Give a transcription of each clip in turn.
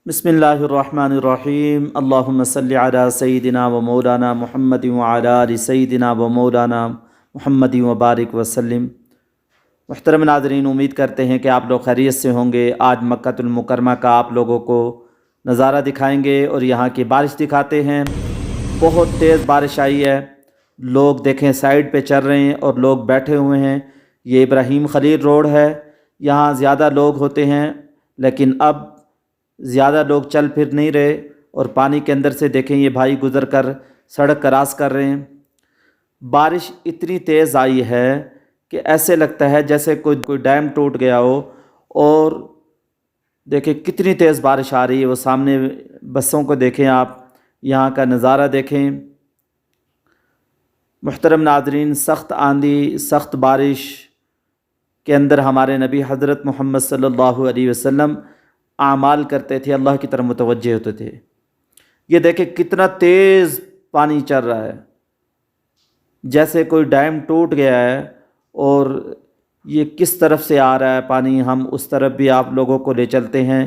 बिस्मिल्लाहिर्रहमानिर्रहीम अल्लाहुम्मा सल्लि अला सय्यिदिना व मौलाना मुहम्मद व अला आलि सय्यिदिना व मौलाना मुहम्मद व बारिक वसल्लम। मुहतरम नाज़रीन, उम्मीद करते हैं कि आप लोग खैरियत से होंगे। आज मक्कातुल मुकर्रमा का आप लोगों को नज़ारा दिखाएंगे और यहाँ की बारिश दिखाते हैं। बहुत तेज़ बारिश आई है, लोग देखें साइड पे चल रहे हैं और लोग बैठे हुए हैं। ये इब्राहीम खलील रोड है, यहाँ ज़्यादा लोग होते हैं लेकिन अब ज़्यादा लोग चल फिर नहीं रहे और पानी के अंदर से देखें ये भाई गुज़र कर सड़क क्रॉस कर रहे हैं। बारिश इतनी तेज़ आई है कि ऐसे लगता है जैसे कोई डैम टूट गया हो। और देखें कितनी तेज़ बारिश आ रही है, वो सामने बसों को देखें, आप यहाँ का नज़ारा देखें। मुहतरम नाज़रीन, सख्त आंधी सख्त बारिश के अंदर हमारे नबी हज़रत मोहम्मद सल्लल्लाहु अलैहि वसल्लम आमाल करते थे, अल्लाह की तरफ मुतवज्जे होते थे। ये देखें कितना तेज़ पानी चल रहा है, जैसे कोई डैम टूट गया है और ये किस तरफ से आ रहा है पानी, हम उस तरफ भी आप लोगों को ले चलते हैं।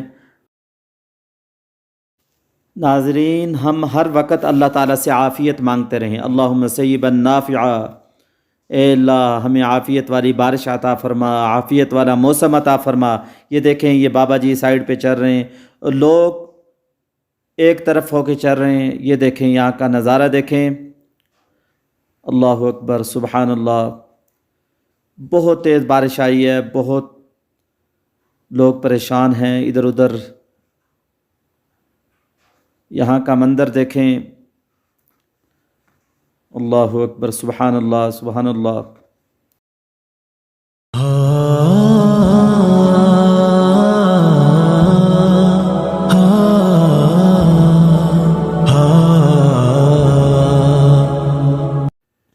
नाज़रीन, हम हर वक्त अल्लाह ताला से आफ़ियत मांगते रहें। अल्लाहुम्मा सय्यिबन नाफ़िआ, ए अल्लाह हमें आफ़ियत वाली बारिश अता फ़रमा, आफ़ियत वाला मौसम अता फ़रमा। ये देखें ये बाबा जी साइड पे चल रहे हैं और लोग एक तरफ होके चल रहे हैं। ये देखें यहाँ का नज़ारा देखें, अल्लाहु अकबर, सुबहान अल्लाह। बहुत तेज़ बारिश आई है, बहुत लोग परेशान हैं इधर उधर। यहाँ का मंदिर देखें, अल्लाहु अकबर, सुबहान अल्लाह, सुबहान अल्लाह।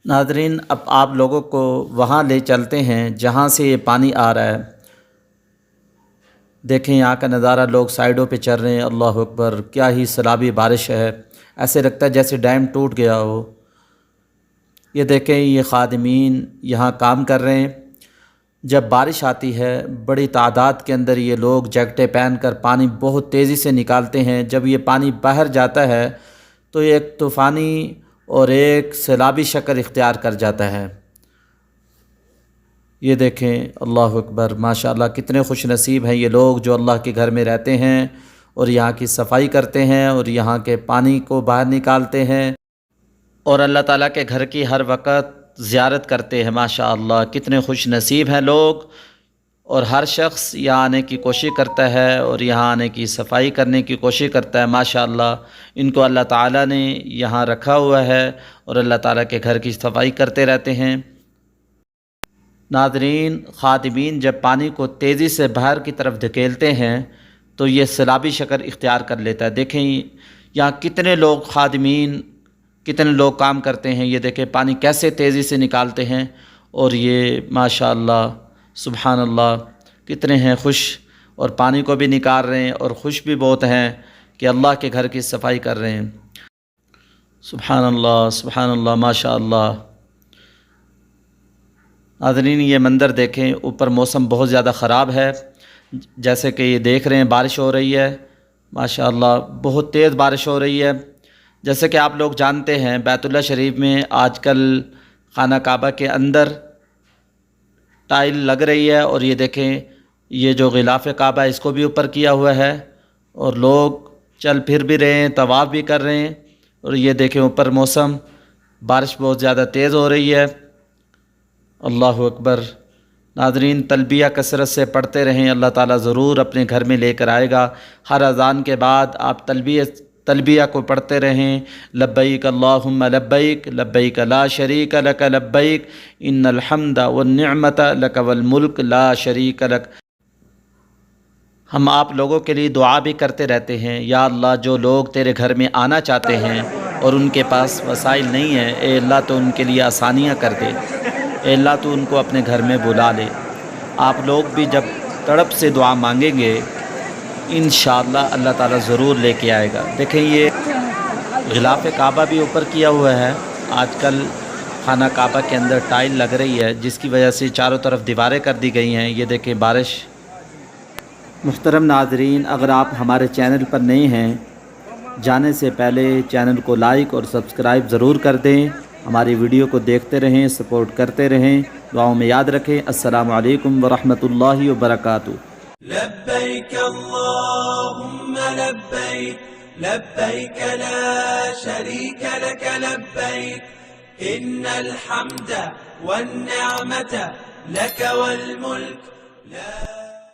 नाज़रीन, अब आप लोगों को वहाँ ले चलते हैं जहाँ से ये पानी आ रहा है। देखें यहाँ का नज़ारा, लोग साइडों पे चल रहे हैं। अल्लाहु अकबर, क्या ही सैलाबी बारिश है, ऐसे लगता है जैसे डैम टूट गया हो। ये देखें ये खादिमीन यहाँ काम कर रहे हैं। जब बारिश आती है बड़ी तादाद के अंदर ये लोग जैकेटें पहनकर पानी बहुत तेज़ी से निकालते हैं। जब ये पानी बाहर जाता है तो ये एक तूफ़ानी और एक सैलाबी शक्ल इख्तियार कर जाता है। ये देखें, अल्लाहु अकबर, माशाअल्लाह, कितने खुश नसीब हैं ये लोग जो अल्लाह के घर में रहते हैं और यहाँ की सफाई करते हैं और यहाँ के पानी को बाहर निकालते हैं और अल्लाह ताला के घर की हर वक्त ज़ियारत करते हैं। माशाअल्लाह, कितने खुश नसीब हैं लोग। और हर शख्स यहाँ आने की कोशिश करता है और यहाँ आने की सफाई करने की कोशिश करता है। माशाअल्लाह, इनको अल्लाह ताला ने यहाँ रखा हुआ है और अल्लाह ताला के घर की सफाई करते रहते हैं। नाज़रीन, खादिमीन जब पानी को तेज़ी से बाहर की तरफ धकेलते हैं तो ये सैलाबी शक्ल इख्तियार कर लेता है। देखें यहाँ कितने लोग खादिमीन, कितने लोग काम करते हैं। ये देखें पानी कैसे तेज़ी से निकालते हैं और ये माशाअल्लाह, सुबहान अल्लाह, कितने हैं खुश और पानी को भी निकाल रहे हैं और खुश भी बहुत हैं कि अल्लाह के घर की सफाई कर रहे हैं। सुबहान अल्लाह, सुबहान अल्लाह, माशाअल्लाह। नाज़रीन, ये मंदिर देखें, ऊपर मौसम बहुत ज़्यादा ख़राब है, जैसे कि ये देख रहे हैं बारिश हो रही है। माशाअल्लाह, बहुत तेज़ बारिश हो रही है। जैसे कि आप लोग जानते हैं बैतुल्लाह शरीफ में आजकल खाना काबा के अंदर टाइल लग रही है और ये देखें ये जो गिलाफ़ काबा इसको भी ऊपर किया हुआ है और लोग चल फिर भी रहे हैं, तवाफ़ भी कर रहे हैं। और ये देखें ऊपर मौसम, बारिश बहुत ज़्यादा तेज़ हो रही है। अल्लाहु अकबर। नाज़रीन, तलबिया कसरत से पढ़ते रहें, अल्लाह ताला ज़रूर अपने घर में लेकर आएगा। हर अज़ान के बाद आप तलबिया को पढ़ते रहें। लब्बैक अल्लाहुम्मा लब्बैक, लब्बैक ला शरीक लक लब्बैक, इन्नल हम्दा वन्निअमत लक वल मुल्क ला शरीक लक। हम आप लोगों के लिए दुआ भी करते रहते हैं, या अल्लाह, जो लोग तेरे घर में आना चाहते हैं और उनके पास वसाइल नहीं है, ए अल्लाह, तो उनके लिए आसानियाँ कर दे। ए अल्लाह, तो उनको अपने घर में बुला ले। आप लोग भी जब तड़प से दुआ मांगेंगे इंशाअल्लाह अल्लाह ताला ज़रूर लेके आएगा। देखें ये गिलाफ़ काबा भी ऊपर किया हुआ है। आजकल खाना काबा के अंदर टाइल लग रही है जिसकी वजह से चारों तरफ दीवारें कर दी गई हैं। ये देखें बारिश محترم ناظرین، اگر آپ ہمارے چینل پر نئے ہیں، جانے سے پہلے چینل کو لائک اور سبسکرائب ضرور کر دیں۔ ہماری ویڈیو کو دیکھتے رہیں، سپورٹ کرتے رہیں، دعاؤں میں یاد رکھیں۔ السلام علیکم ورحمۃ اللہ وبرکاتہ۔ لبيك اللهم لبيك لبيك لا شريك لك لبيك إن الحمد والنعمة لك والملك لا